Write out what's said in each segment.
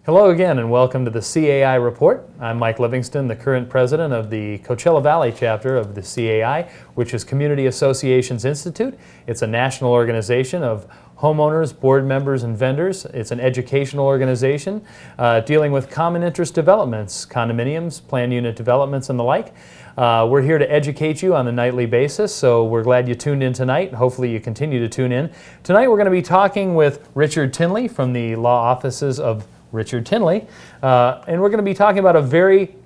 Hello again and welcome to the CAI Report. I'm Mike Livingston, the current president of the Coachella Valley chapter of the CAI, which is Community Associations Institute. It's a national organization of homeowners, board members, and vendors. It's an educational organization dealing with common interest developments, condominiums, planned unit developments, and the like. We're here to educate you on a nightly basis, so we're glad you tuned in tonight. Hopefully you continue to tune in. Tonight we're going to be talking with Richard Tinnley from the law offices of Richard Tinnley, and we're going to be talking about a very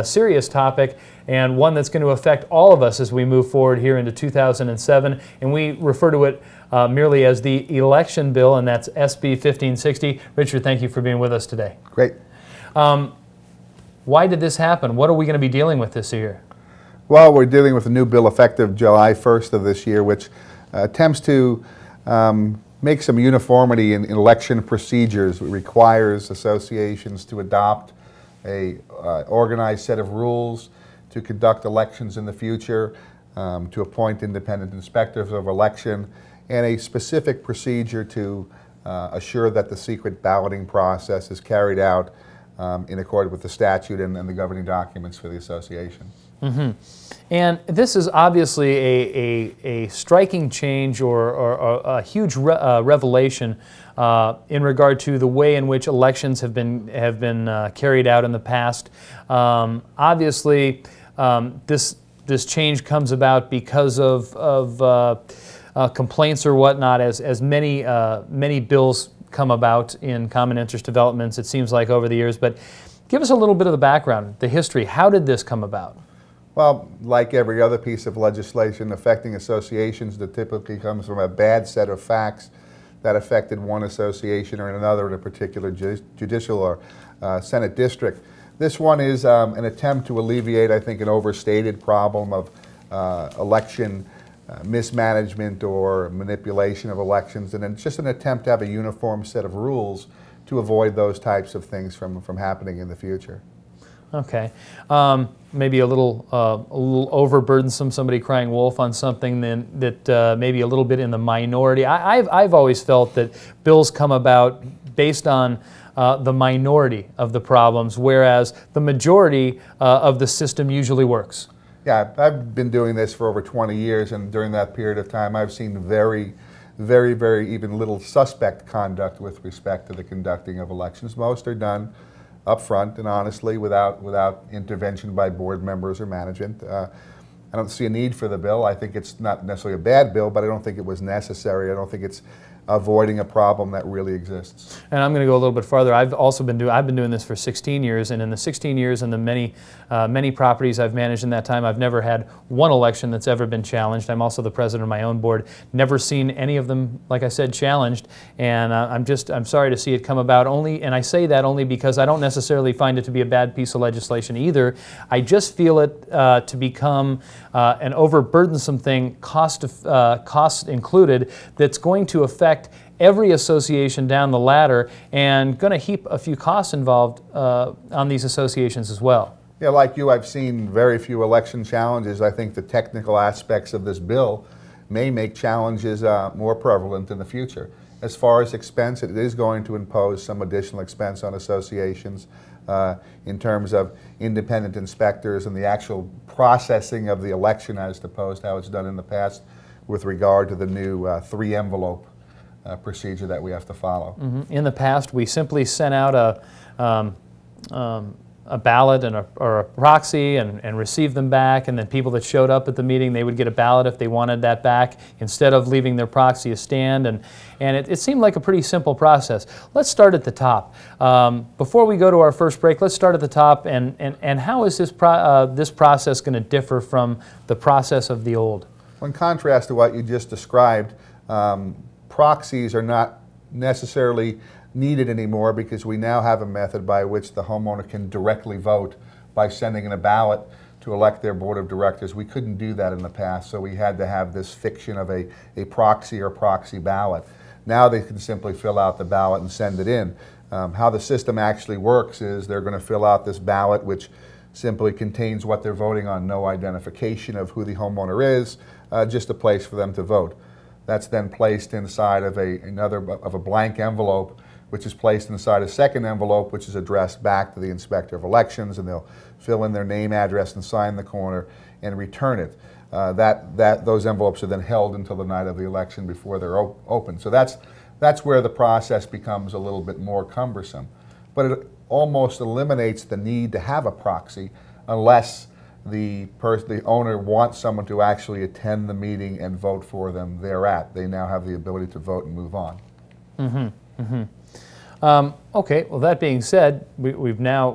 serious topic, and one that's going to affect all of us as we move forward here into 2007, and we refer to it merely as the election bill, and that's SB 1560. Richard, thank you for being with us today. Great. Why did this happen? What are we going to be dealing with this year? Well, we're dealing with a new bill effective July 1st of this year, which attempts to make some uniformity in election procedures. It requires associations to adopt a organized set of rules to conduct elections in the future, to appoint independent inspectors of election, and a specific procedure to assure that the secret balloting process is carried out in accord with the statute and the governing documents for the association. Mm-hmm. And this is obviously a striking change or a huge revelation in regard to the way in which elections have been carried out in the past. Obviously, this change comes about because of complaints or whatnot, as many bills come about in common interest developments, it seems like, over the years. But give us a little bit of the background, the history. How did this come about? Well, like every other piece of legislation affecting associations, that typically comes from a bad set of facts that affected one association or another in a particular judicial or Senate district. This one is an attempt to alleviate, I think, an overstated problem of election mismanagement or manipulation of elections, and it's just an attempt to have a uniform set of rules to avoid those types of things from happening in the future. Okay. Maybe a little overburdensome, somebody crying wolf on something that maybe a little bit in the minority. I've always felt that bills come about based on the minority of the problems, whereas the majority of the system usually works. Yeah, I've been doing this for over 20 years, and during that period of time I've seen very even little suspect conduct with respect to the conducting of elections. Most are done up front and honestly without intervention by board members or management. I don't see a need for the bill. I think it's not necessarily a bad bill, but I don't think it was necessary. I don't think it's avoiding a problem that really exists. And I'm going to go a little bit farther. I've been doing this for 16 years, and in the 16 years and the many properties I've managed in that time, I've never had one election that's ever been challenged. I'm also the president of my own board. Never seen any of them, like I said, challenged, and I'm sorry to see it come about. And I say that only because I don't necessarily find it to be a bad piece of legislation either. I just feel it to become an overburdensome thing, costs included, that's going to affect every association down the ladder and going to heap a few costs involved on these associations as well. Yeah, like you, I've seen very few election challenges. I think the technical aspects of this bill may make challenges more prevalent in the future. As far as expense, it is going to impose some additional expense on associations in terms of independent inspectors and the actual processing of the election as opposed to how it's done in the past with regard to the new 3-envelope procedure that we have to follow. Mm-hmm. In the past, we simply sent out a ballot or a proxy and received them back, and then people that showed up at the meeting, they would get a ballot if they wanted that back instead of leaving their proxy a stand, and it seemed like a pretty simple process. Let's start at the top. Before we go to our first break, let's start at the top, and how is this process going to differ from the process of the old? Well, in contrast to what you just described, proxies are not necessarily needed anymore because we now have a method by which the homeowner can directly vote by sending in a ballot to elect their board of directors. We couldn't do that in the past, so we had to have this fiction of a proxy or proxy ballot. Now they can simply fill out the ballot and send it in. How the system actually works is they're going to fill out this ballot, which simply contains what they're voting on, no identification of who the homeowner is, just a place for them to vote. That's then placed inside of a blank envelope which is placed inside a second envelope, which is addressed back to the Inspector of Elections, and they'll fill in their name, address, and sign the corner and return it. Those envelopes are then held until the night of the election before they're open. So that's where the process becomes a little bit more cumbersome. But it almost eliminates the need to have a proxy unless the owner wants someone to actually attend the meeting and vote for them thereat. They now have the ability to vote and move on. Mm-hmm. Mm-hmm. Okay, well, that being said, we've now,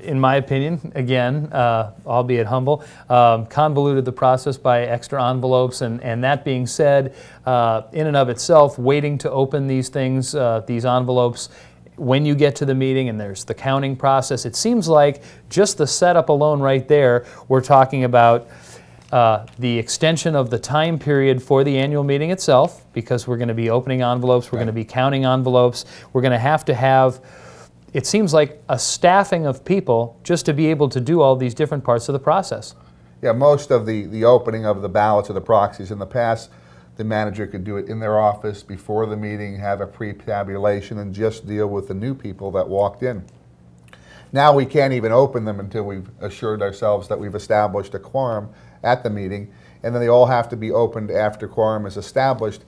in my opinion, again, albeit humble, convoluted the process by extra envelopes, and that being said, in and of itself, waiting to open these things, these envelopes, when you get to the meeting and there's the counting process, it seems like just the setup alone right there, we're talking about the extension of the time period for the annual meeting itself, because we're going to be opening envelopes, we're going to be counting envelopes, we're going to have, it seems like, a staffing of people just to be able to do all these different parts of the process. Yeah, most of the opening of the ballots or the proxies in the past, the manager could do it in their office before the meeting, have a pre-tabulation, and just deal with the new people that walked in. Now we can't even open them until we've assured ourselves that we've established a quorum at the meeting, and then they all have to be opened after quorum is established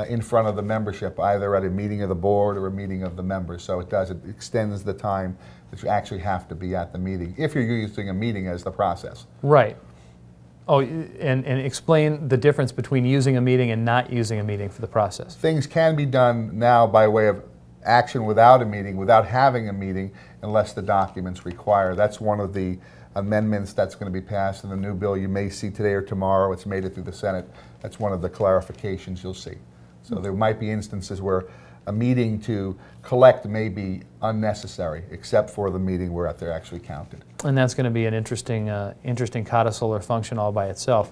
in front of the membership, either at a meeting of the board or a meeting of the members. So it extends the time that you actually have to be at the meeting, if you're using a meeting as the process. Right. Oh, and explain the difference between using a meeting and not using a meeting for the process. Things can be done now by way of action without a meeting, without having a meeting, unless the documents require. That's one of the amendments that's going to be passed in the new bill you may see today or tomorrow. It's made it through the Senate. That's one of the clarifications you'll see. So there might be instances where a meeting to collect may be unnecessary, except for the meeting where they're actually counted. And that's going to be an interesting codicil or function all by itself.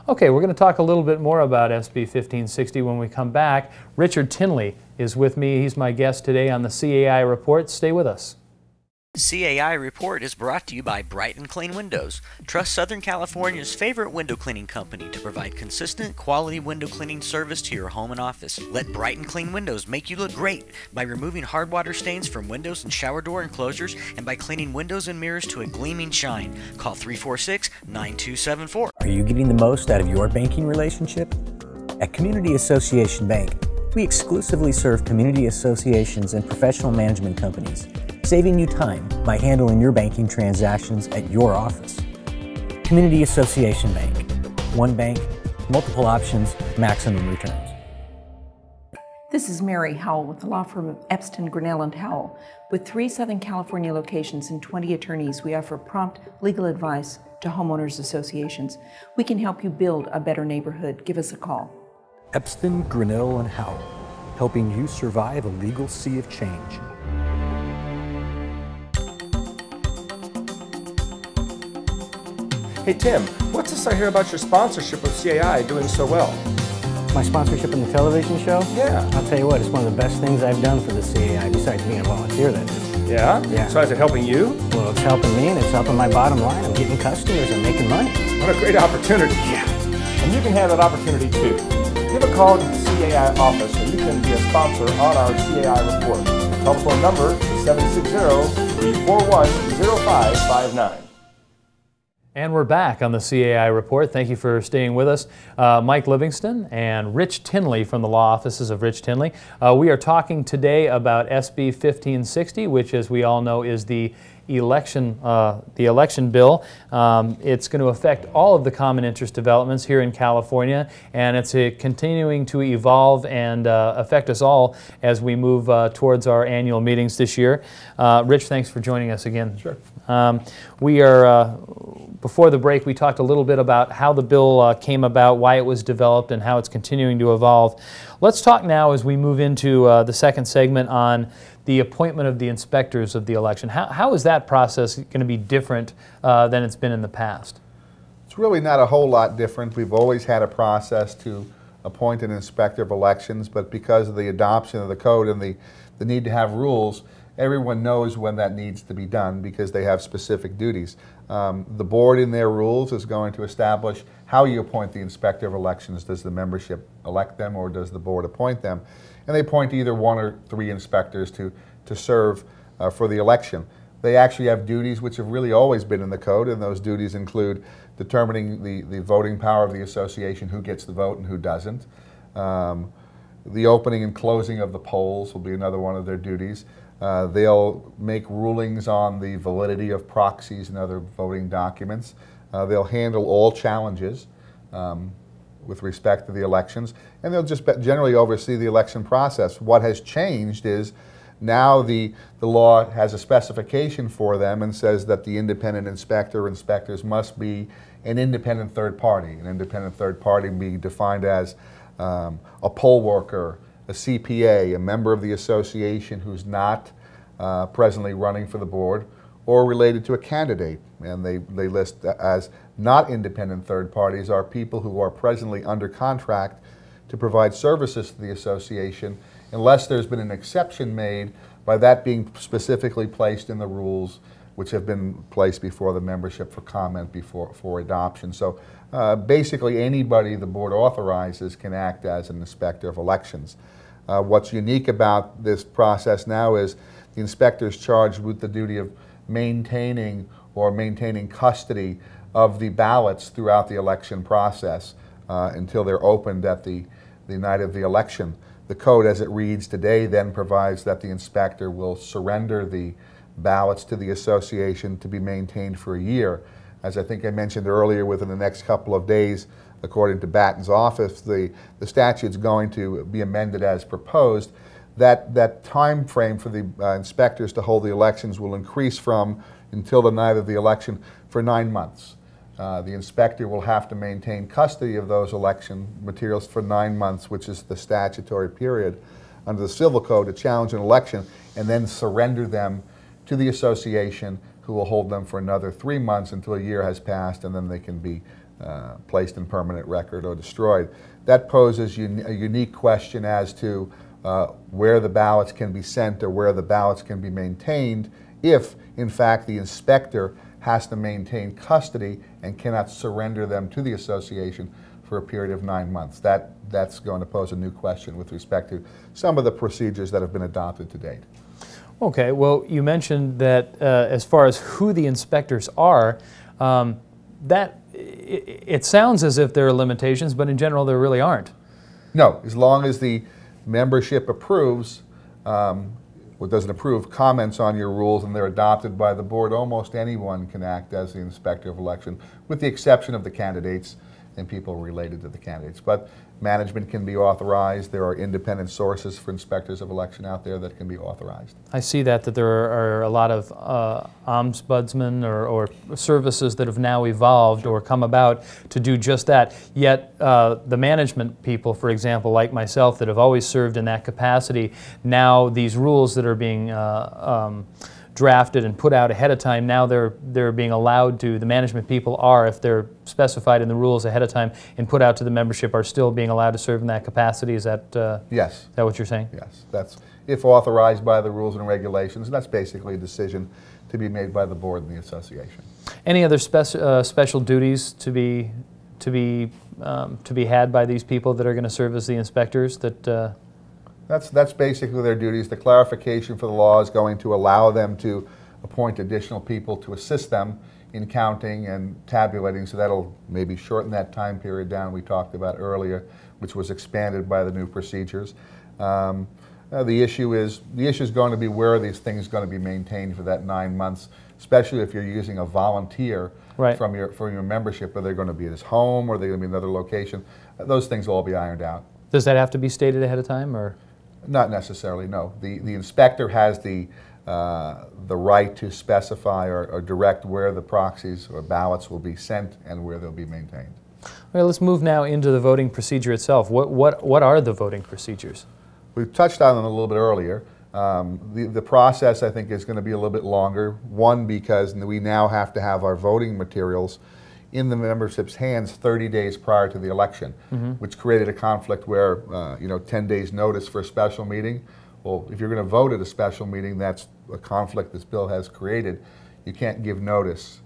Okay, we're going to talk a little bit more about SB 1560 when we come back. Richard Tinnley is with me. He's my guest today on the CAI Report. Stay with us. CAI Report is brought to you by Bright & Clean Windows. Trust Southern California's favorite window cleaning company to provide consistent, quality window cleaning service to your home and office. Let Bright & Clean Windows make you look great by removing hard water stains from windows and shower door enclosures and by cleaning windows and mirrors to a gleaming shine. Call 346-9274. Are you getting the most out of your banking relationship? At Community Association Bank, we exclusively serve community associations and professional management companies, saving you time by handling your banking transactions at your office. Community Association Bank. One bank, multiple options, maximum returns. This is Mary Howell with the law firm of Epstein, Grinnell & Howell. With 3 Southern California locations and 20 attorneys, we offer prompt legal advice to homeowners associations. We can help you build a better neighborhood. Give us a call. Epstein, Grinnell & Howell, helping you survive a legal sea of change. Hey Tim, what's this I hear about your sponsorship of CAI doing so well? My sponsorship in the television show? Yeah. I'll tell you what, it's one of the best things I've done for the CAI, besides being a volunteer, that is. Yeah? Yeah. So is it helping you? Well, it's helping me and it's helping my bottom line. I'm getting customers and making money. What a great opportunity. Yeah. And you can have that opportunity too. Give a call to the CAI office and you can be a sponsor on our CAI report. The telephone number is 760-341-0559. And we're back on the CAI Report. Thank you for staying with us. Mike Livingston and Rich Tinnley from the law offices of Rich Tinnley. We are talking today about SB 1560, which, as we all know, is the election bill. It's going to affect all of the common interest developments here in California, and it's continuing to evolve and affect us all as we move towards our annual meetings this year. Rich, thanks for joining us again. Sure. We are, before the break, we talked a little bit about how the bill came about, why it was developed, and how it's continuing to evolve. Let's talk now as we move into the second segment on the appointment of the inspectors of the election. How is that process going to be different than it's been in the past? It's really not a whole lot different. We've always had a process to appoint an inspector of elections, but because of the adoption of the code and the need to have rules, everyone knows when that needs to be done because they have specific duties. The board in their rules is going to establish how you appoint the inspector of elections. Does the membership elect them or does the board appoint them? and they appoint either 1 or 3 inspectors to serve for the election. They actually have duties which have really always been in the code, and those duties include determining the voting power of the association, who gets the vote and who doesn't. The opening and closing of the polls will be another one of their duties. They'll make rulings on the validity of proxies and other voting documents. They'll handle all challenges with respect to the elections, and they'll just generally oversee the election process. What has changed is now the law has a specification for them and says that the independent inspector or inspectors must be an independent third party. An independent third party being defined as a poll worker, a CPA, a member of the association who's not presently running for the board, or related to a candidate. And they list as not independent third parties are people who are presently under contract to provide services to the association, unless there's been an exception made by that being specifically placed in the rules which have been placed before the membership for comment for adoption. So basically anybody the board authorizes can act as an inspector of elections. What's unique about this process now is the inspector is charged with the duty of maintaining custody of the ballots throughout the election process until they're opened at the night of the election. The code as it reads today then provides that the inspector will surrender the ballots to the association to be maintained for a year. As I think I mentioned earlier, within the next couple of days, according to Batten's office, the statute's going to be amended as proposed. That time frame for the inspectors to hold the elections will increase from until the night of the election for 9 months. The inspector will have to maintain custody of those election materials for 9 months, which is the statutory period under the Civil Code to challenge an election, and then surrender them to the association, who will hold them for another 3 months until a year has passed, and then they can be placed in permanent record or destroyed. That poses a unique question as to where the ballots can be sent or where the ballots can be maintained if, in fact, the inspector has to maintain custody and cannot surrender them to the association for a period of 9 months. That's going to pose a new question with respect to some of the procedures that have been adopted to date. Okay, well, you mentioned that as far as who the inspectors are, it sounds as if there are limitations, but in general there really aren't. No, as long as the membership approves, or doesn't approve, comments on your rules and they're adopted by the board, almost anyone can act as the inspector of election, with the exception of the candidates and people related to the candidates. But management can be authorized. There are independent sources for inspectors of election out there that can be authorized. I see that there are a lot of ombudsmen or services that have now evolved or come about to do just that. Yet the management people, for example, like myself, that have always served in that capacity, now these rules that are being drafted and put out ahead of time, now they're being allowed to, the management people are, if they're specified in the rules ahead of time and put out to the membership, are still being allowed to serve in that capacity. Is that yes? Is that what you're saying? Yes, that's if authorized by the rules and regulations, and that's basically a decision to be made by the board and the association. Any other special duties to be had by these people that are going to serve as the inspectors? That's basically their duties. The clarification for the law is going to allow them to appoint additional people to assist them in counting and tabulating, so that'll maybe shorten that time period down we talked about earlier, which was expanded by the new procedures. The issue is going to be where are these things going to be maintained for that 9 months, especially if you're using a volunteer from your membership. Are they going to be at his home, or are they going to be in another location? Those things will all be ironed out. Does that have to be stated ahead of time, or? Not necessarily, no. The inspector has the right to specify or direct where the proxies or ballots will be sent and where they'll be maintained. All right, let's move now into the voting procedure itself. What are the voting procedures? We've touched on them a little bit earlier. The process, I think, is going to be a little bit longer. One, because we now have to have our voting materials in the membership's hands 30 days prior to the election, which created a conflict where, 10 days notice for a special meeting. Well, if you're going to vote at a special meeting, that's a conflict this bill has created. You can't give notice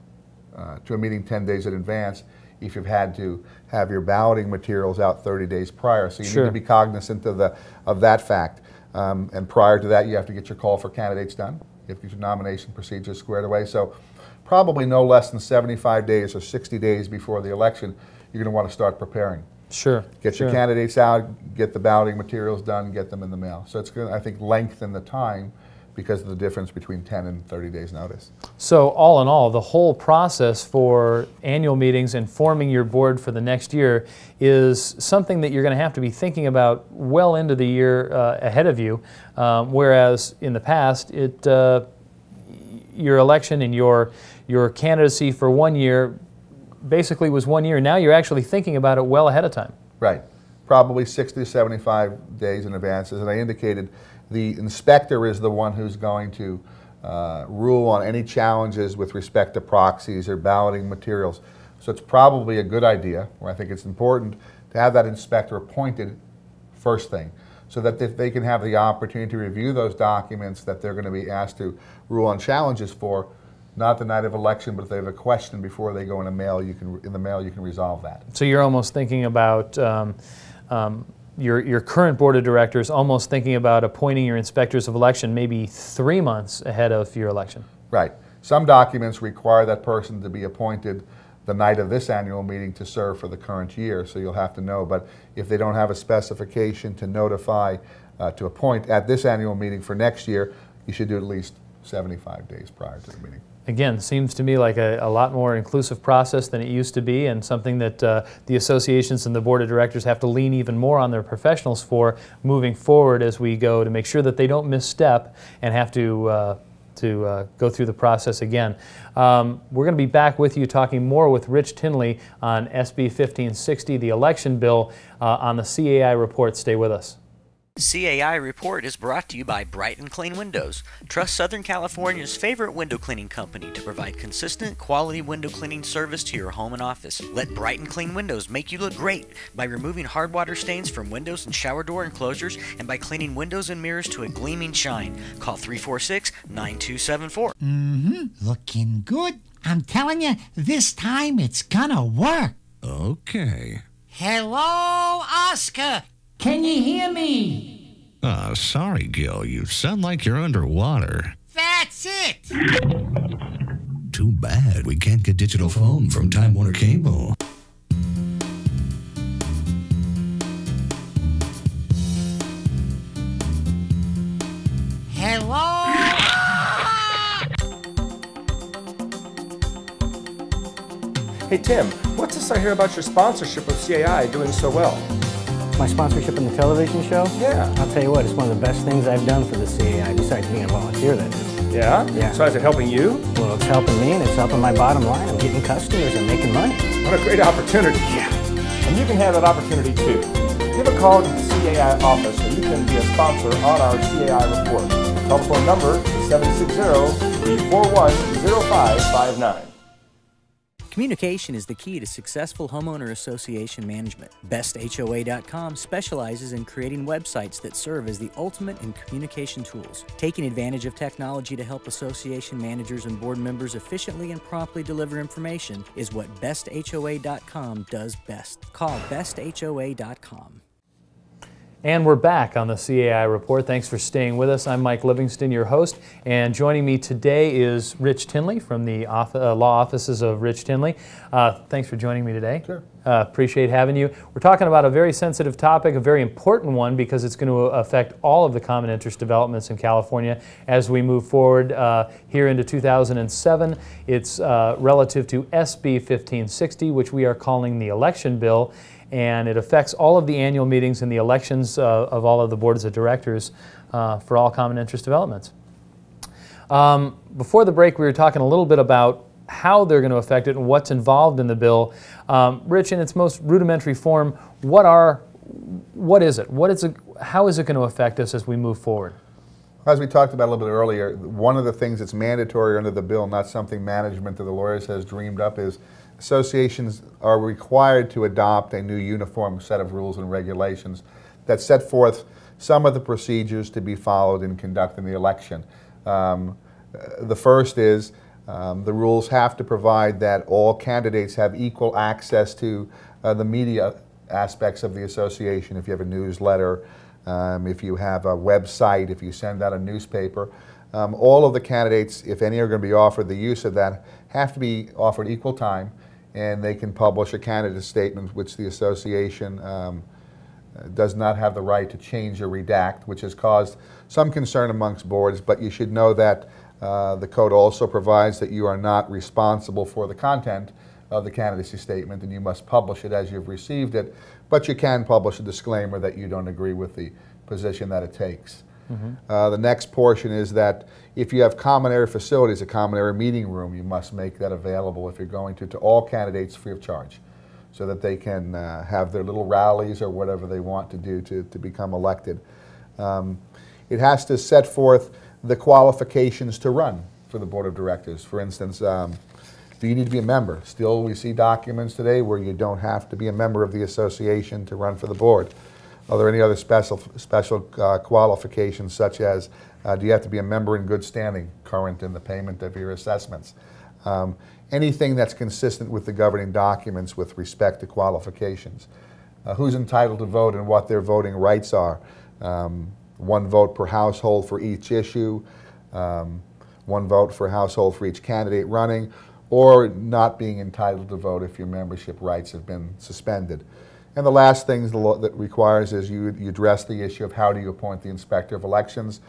to a meeting 10 days in advance if you've had to have your balloting materials out 30 days prior. So you Sure. need to be cognizant of that fact. And prior to that, you have to get your call for candidates done. You have to get your nomination procedures squared away. So probably no less than 75 days or 60 days before the election, you're going to want to start preparing. Sure. Get your candidates out, get the balloting materials done, get them in the mail. So it's going to, I think, lengthen the time because of the difference between 10 and 30 days notice. So all in all, the whole process for annual meetings and forming your board for the next year is something that you're going to have to be thinking about well into the year ahead of you, whereas in the past, your election and your candidacy for 1 year basically was 1 year. Now you're actually thinking about it well ahead of time. Right. Probably 60 to 75 days in advance. As I indicated, the inspector is the one who's going to rule on any challenges with respect to proxies or balloting materials. So it's probably a good idea, or I think it's important, to have that inspector appointed first thing, so that if they can have the opportunity to review those documents that they're going to be asked to rule on challenges for, not the night of election, but if they have a question before they go in the mail, you can resolve that. So you're almost thinking about your current board of directors, almost thinking about appointing your inspectors of election maybe 3 months ahead of your election. Right. Some documents require that person to be appointed the night of this annual meeting to serve for the current year, so you'll have to know. But if they don't have a specification to notify, to appoint at this annual meeting for next year, you should do at least 75 days prior to the meeting. Again, seems to me like a lot more inclusive process than it used to be, and something that the associations and the board of directors have to lean even more on their professionals for moving forward as we go, to make sure that they don't misstep and have to go through the process again. We're going to be back with you talking more with Rich Tinnley on SB 1560, the election bill, on the CAI Report. Stay with us. CAI Report is brought to you by Bright and Clean Windows. Trust Southern California's favorite window cleaning company to provide consistent, quality window cleaning service to your home and office. Let Bright and Clean Windows make you look great by removing hard water stains from windows and shower door enclosures, and by cleaning windows and mirrors to a gleaming shine. Call 346-9274. Looking good. I'm telling you, this time it's gonna work. Okay. Hello, Oscar. Can you hear me? Sorry, Gil. You sound like you're underwater. That's it. Too bad we can't get digital phone from Time Warner Cable. Hello? Hey Tim, what's this I hear about your sponsorship of CAI doing so well? My sponsorship in the television show? Yeah. I'll tell you what, it's one of the best things I've done for the CAI, besides being a volunteer, that is. Yeah? Yeah. So is it helping you? Well, it's helping me and it's helping my bottom line. I'm getting customers and making money. What a great opportunity. Yeah. And you can have that opportunity too. Give a call to the CAI office and you can be a sponsor on our CAI report. The telephone number is 760-341-0559. Communication is the key to successful homeowner association management. BestHOA.com specializes in creating websites that serve as the ultimate in communication tools. Taking advantage of technology to help association managers and board members efficiently and promptly deliver information is what BestHOA.com does best. Call BestHOA.com. And we're back on the CAI Report. Thanks for staying with us. I'm Mike Livingston, your host, and joining me today is Rich Tinnley from the law offices of Rich Tinnley. Thanks for joining me today. Sure. Appreciate having you. We're talking about a very sensitive topic, a very important one, because it's going to affect all of the common interest developments in California as we move forward here into 2007. It's relative to SB 1560, which we are calling the election bill. And it affects all of the annual meetings and the elections of all of the boards of directors for all common interest developments. Before the break, we were talking a little bit about how they're going to affect it and what's involved in the bill. Rich, in its most rudimentary form, what is it? How is it going to affect us as we move forward? As we talked about a little bit earlier, one of the things that's mandatory under the bill, not something management or the lawyers has dreamed up, is associations are required to adopt a new uniform set of rules and regulations that set forth some of the procedures to be followed in conducting the election. The first is The rules have to provide that all candidates have equal access to the media aspects of the association. If you have a newsletter, if you have a website, if you send out a newspaper, all of the candidates, if any are going to be offered the use of that, have to be offered equal time, and they can publish a candidate statement which the association does not have the right to change or redact, which has caused some concern amongst boards. But you should know that the code also provides that you are not responsible for the content of the candidacy statement, and you must publish it as you've received it, but you can publish a disclaimer that you don't agree with the position that it takes. The next portion is that if you have common area facilities, a common area meeting room, you must make that available if you're going to all candidates free of charge, so that they can have their little rallies or whatever they want to do to become elected. It has to set forth the qualifications to run for the board of directors. For instance, do you need to be a member? Still, we see documents today where you don't have to be a member of the association to run for the board. Are there any other special qualifications, such as do you have to be a member in good standing, current in the payment of your assessments? Anything that's consistent with the governing documents with respect to qualifications. Who's entitled to vote and what their voting rights are. 1 vote per household for each issue, 1 vote for household for each candidate running, or not being entitled to vote if your membership rights have been suspended. And the last thing the law that requires is you address the issue of how do you appoint the inspector of elections,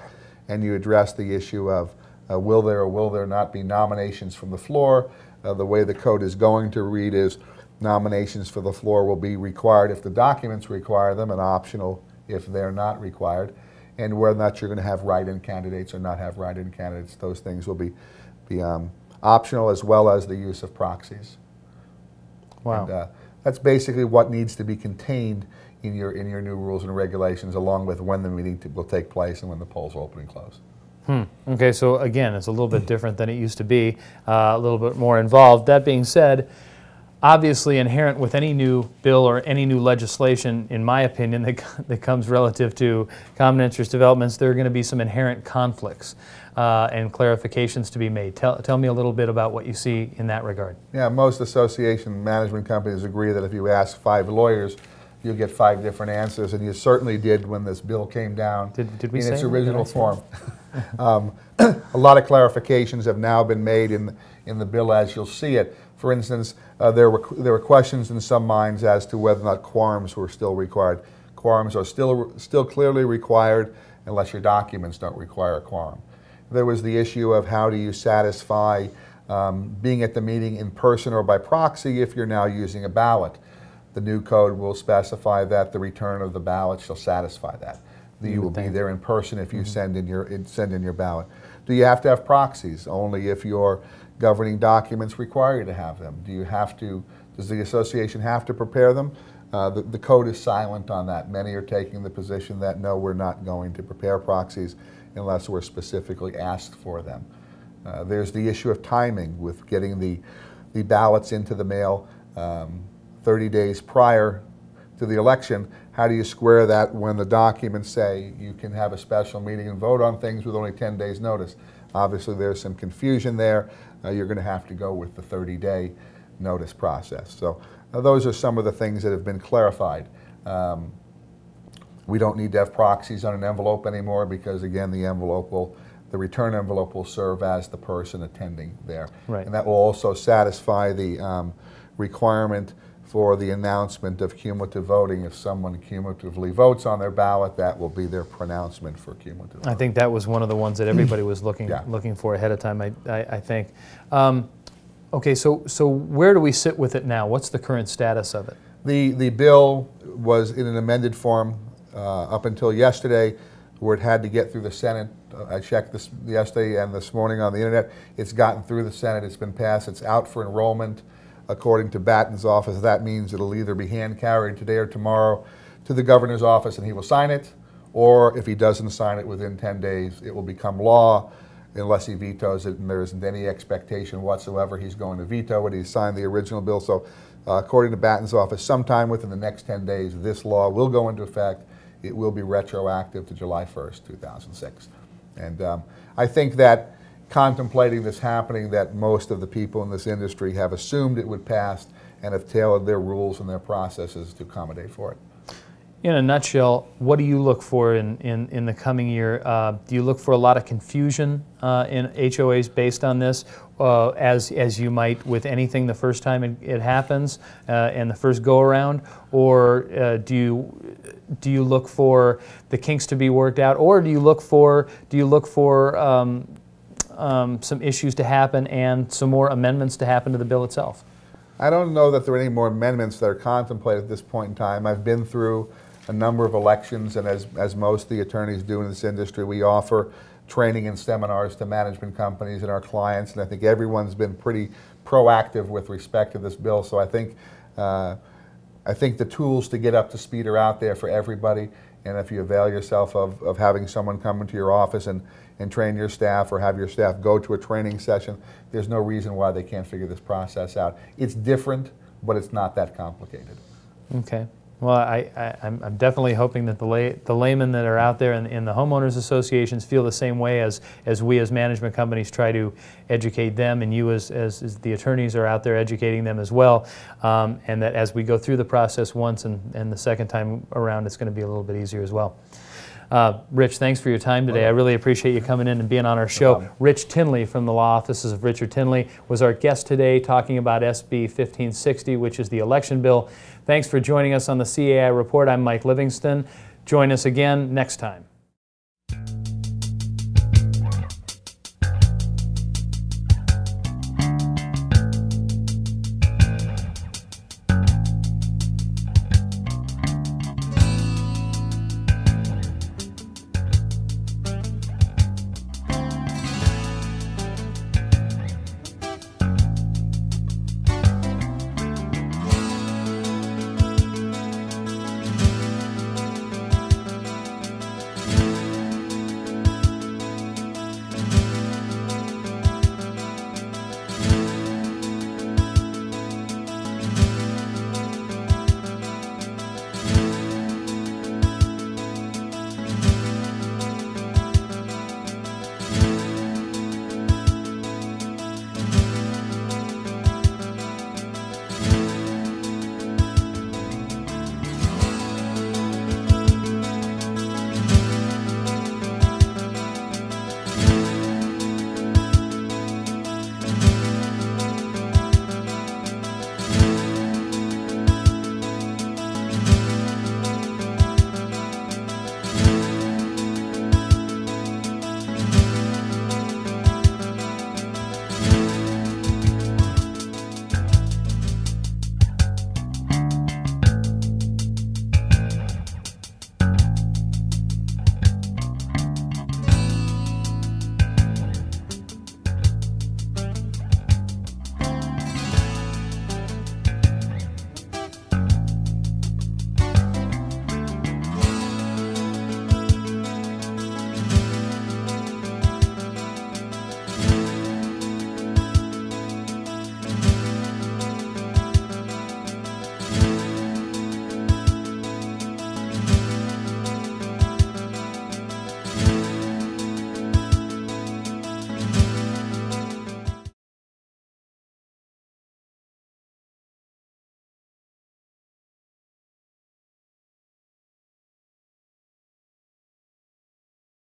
and you address the issue of will there or will there not be nominations from the floor. The way the code is going to read is nominations for the floor will be required if the documents require them, and optional if they're not required. And whether or not you're going to have write-in candidates or not have write-in candidates, those things will be optional, as well as the use of proxies. Wow. And, that's basically what needs to be contained in your new rules and regulations, along with when the meeting will take place and when the polls will open and close. Okay, so again, it's a little bit different than it used to be, a little bit more involved. That being said, obviously inherent with any new bill or any new legislation, in my opinion, that comes relative to common interest developments, there are going to be some inherent conflicts and clarifications to be made. Tell me a little bit about what you see in that regard. Yeah, most association management companies agree that if you ask 5 lawyers, you'll get 5 different answers, and you certainly did when this bill came down did we in say its that? original form. A lot of clarifications have now been made in the bill as you'll see it. For instance, there were questions in some minds as to whether or not quorums were still required. Quorums are still clearly required unless your documents don't require a quorum. There was the issue of how do you satisfy being at the meeting in person or by proxy if you're now using a ballot. The new code will specify that the return of the ballot shall satisfy that. You will be there in person if you send in your ballot. Do you have to have proxies? Only if your governing documents require you to have them. Does the association have to prepare them? The code is silent on that. Many are taking the position that no, we're not going to prepare proxies unless we're specifically asked for them. There's the issue of timing with getting the ballots into the mail 30 days prior to the election. How do you square that when the documents say you can have a special meeting and vote on things with only 10 days notice? Obviously there's some confusion there. You're going to have to go with the 30-day notice process. So those are some of the things that have been clarified. We don't need to have proxies on an envelope anymore because, again, the return envelope will serve as the person attending there. Right. And that will also satisfy the requirement for the announcement of cumulative voting. If someone cumulatively votes on their ballot, that will be their pronouncement for cumulative voting. I think that was one of the ones that everybody was looking for ahead of time, I think. Okay, so where do we sit with it now? What's the current status of it? The bill was in an amended form up until yesterday, where it had to get through the Senate. I checked this yesterday and this morning on the internet. It's gotten through the Senate. It's been passed. It's out for enrollment. According to Batten's office, that means it'll either be hand-carried today or tomorrow to the governor's office and he will sign it, or if he doesn't sign it within 10 days, it will become law unless he vetoes it, and there isn't any expectation whatsoever he's going to veto it. He signed the original bill. So according to Batten's office, sometime within the next 10 days, this law will go into effect. It will be retroactive to July 1st, 2006. And I think that contemplating this happening that most of the people in this industry have assumed it would pass and have tailored their rules and their processes to accommodate for it. In a nutshell, what do you look for in the coming year? Do you look for a lot of confusion in HOAs based on this, as you might with anything the first time it happens and the first go-around? Or do you look for the kinks to be worked out? Or do you look for some issues to happen and some more amendments to happen to the bill itself? I don't know that there are any more amendments that are contemplated at this point in time. I've been through a number of elections, and as most of the attorneys do in this industry, we offer training and seminars to management companies and our clients, and I think everyone's been pretty proactive with respect to this bill. So I think the tools to get up to speed are out there for everybody, and if you avail yourself of having someone come into your office and train your staff, or have your staff go to a training session, there's no reason why they can't figure this process out. It's different, but it's not that complicated. Okay. Well, I'm definitely hoping that the laymen that are out there in the homeowners associations feel the same way as we as management companies try to educate them, and you as the attorneys are out there educating them as well, and that as we go through the process once and the second time around, it's going to be a little bit easier as well. Rich, thanks for your time today. I really appreciate you coming in and being on our show. Rich Tinnley from the law offices of Richard Tinnley was our guest today, talking about SB 1560, which is the election bill. Thanks for joining us on the CAI Report. I'm Mike Livingston. Join us again next time.